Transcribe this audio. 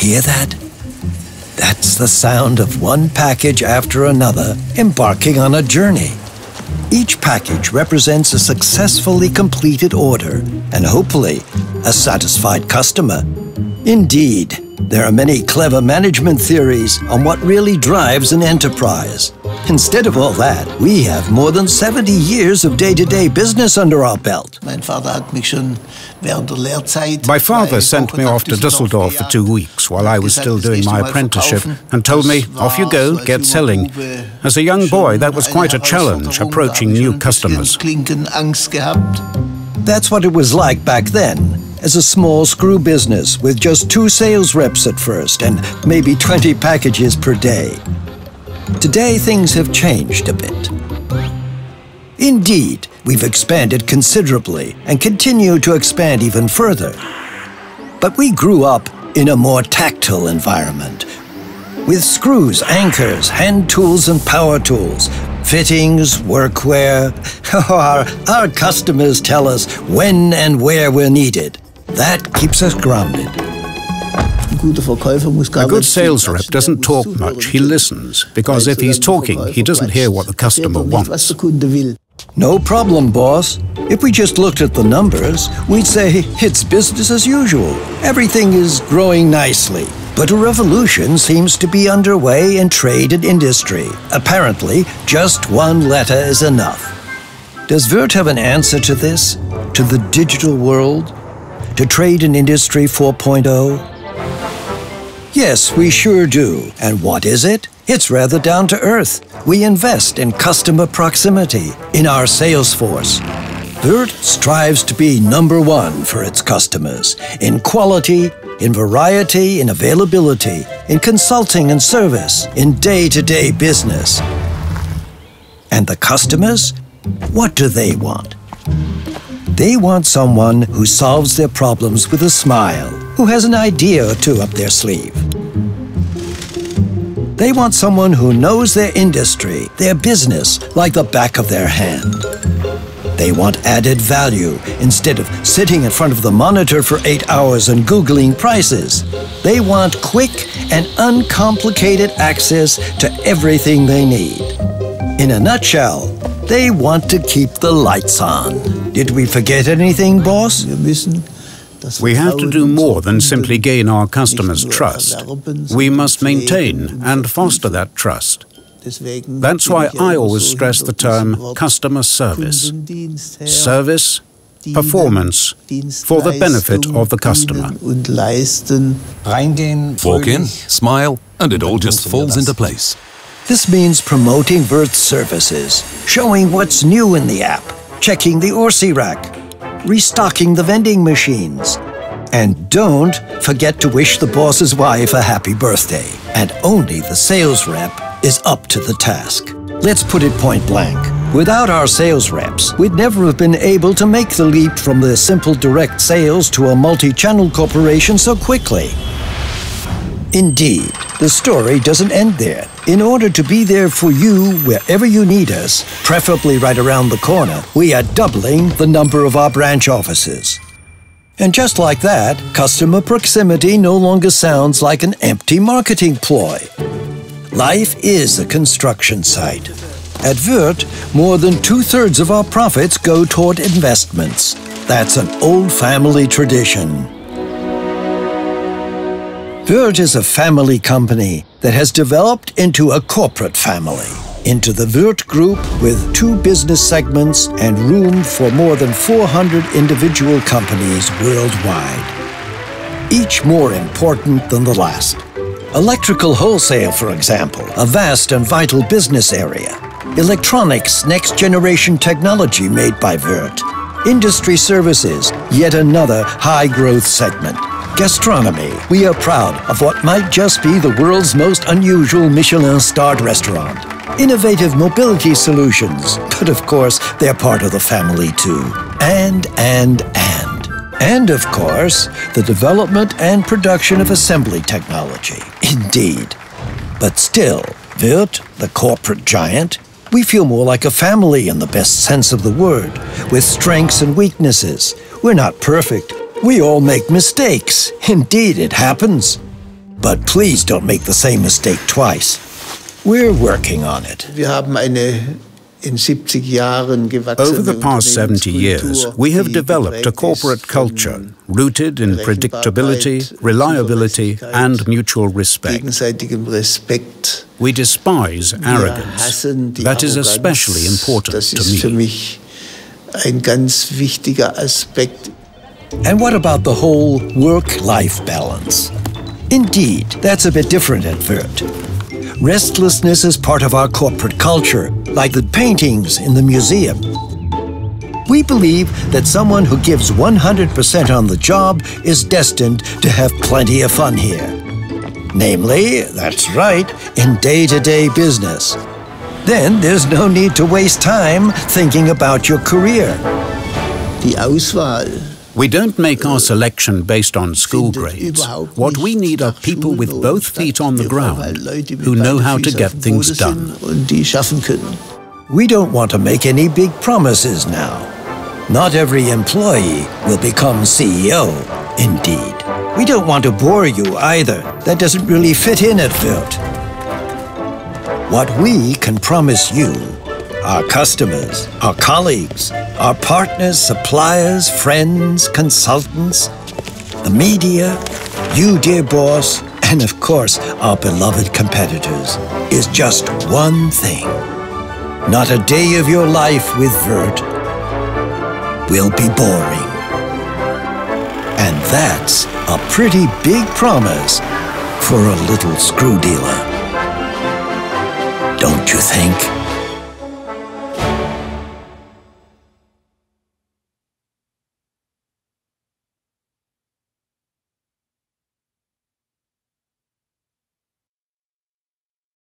hear that? That's the sound of one package after another embarking on a journey. Each package represents a successfully completed order and hopefully a satisfied customer. Indeed, there are many clever management theories on what really drives an enterprise. Instead of all that, we have more than 70 years of day-to-day business under our belt. My father sent me off to Düsseldorf for 2 weeks while I was still doing my apprenticeship and told me, off you go, get selling. As a young boy, that was quite a challenge, approaching new customers. That's what it was like back then, as a small screw business with just 2 sales reps at first and maybe 20 packages per day. Today, things have changed a bit. Indeed, we've expanded considerably and continue to expand even further. But we grew up in a more tactile environment, with screws, anchors, hand tools and power tools, fittings, workwear. Our customers tell us when and where we're needed. That keeps us grounded. A good sales rep doesn't talk much, he listens, because if he's talking, he doesn't hear what the customer wants. No problem, boss. If we just looked at the numbers, we'd say it's business as usual. Everything is growing nicely. But a revolution seems to be underway in trade and industry. Apparently, just one letter is enough. Does Würth have an answer to this? To the digital world? To trade and industry 4.0? Yes, we sure do. And what is it? It's rather down to earth. We invest in customer proximity, in our sales force. Würth strives to be #1 for its customers, in quality, in variety, in availability, in consulting and service, in day-to-day business. And the customers? What do they want? They want someone who solves their problems with a smile, who has an idea or two up their sleeve. They want someone who knows their industry, their business, like the back of their hand. They want added value instead of sitting in front of the monitor for 8 hours and Googling prices. They want quick and uncomplicated access to everything they need. In a nutshell, they want to keep the lights on. Did we forget anything, boss? We have to do more than simply gain our customers' trust. We must maintain and foster that trust. That's why I always stress the term customer service. Service, performance, for the benefit of the customer. Walk in, smile, and it all just falls into place. This means promoting Würth services, showing what's new in the app, checking the Orsi rack, restocking the vending machines. And don't forget to wish the boss's wife a happy birthday. And only the sales rep is up to the task. Let's put it point blank. Without our sales reps, we'd never have been able to make the leap from the simple direct sales to a multi-channel corporation so quickly. Indeed, the story doesn't end there. In order to be there for you wherever you need us, preferably right around the corner, we are doubling the number of our branch offices. And just like that, customer proximity no longer sounds like an empty marketing ploy. Life is a construction site. At Würth, more than 2/3 of our profits go toward investments. That's an old family tradition. Würth is a family company that has developed into a corporate family, into the Würth Group with 2 business segments and room for more than 400 individual companies worldwide, each more important than the last. Electrical wholesale, for example, a vast and vital business area. Electronics, next-generation technology made by Würth. Industry services, yet another high-growth segment. Gastronomy, we are proud of what might just be the world's most unusual Michelin-starred restaurant. Innovative mobility solutions, but of course, they're part of the family too. And of course, the development and production of assembly technology. Indeed. But still, Würth, the corporate giant, we feel more like a family in the best sense of the word, with strengths and weaknesses. We're not perfect. We all make mistakes. Indeed, it happens. But please don't make the same mistake twice. We're working on it. Over the past 70 years, we have developed a corporate culture rooted in predictability, reliability, and mutual respect. We despise arrogance. That is especially important to me. And what about the whole work-life balance? Indeed, that's a bit different at Würth. Restlessness is part of our corporate culture, like the paintings in the museum. We believe that someone who gives 100% on the job is destined to have plenty of fun here. Namely, that's right, in day-to-day business. Then there's no need to waste time thinking about your career. Die Auswahl. We don't make our selection based on school grades. What we need are people with both feet on the ground, who know how to get things done. We don't want to make any big promises now. Not every employee will become CEO, indeed. We don't want to bore you either. That doesn't really fit in at Würth. What we can promise you, our customers, our colleagues, our partners, suppliers, friends, consultants, the media, you, dear boss, and of course, our beloved competitors, is just one thing. Not a day of your life with Würth will be boring. And that's a pretty big promise for a little screw dealer. Don't you think?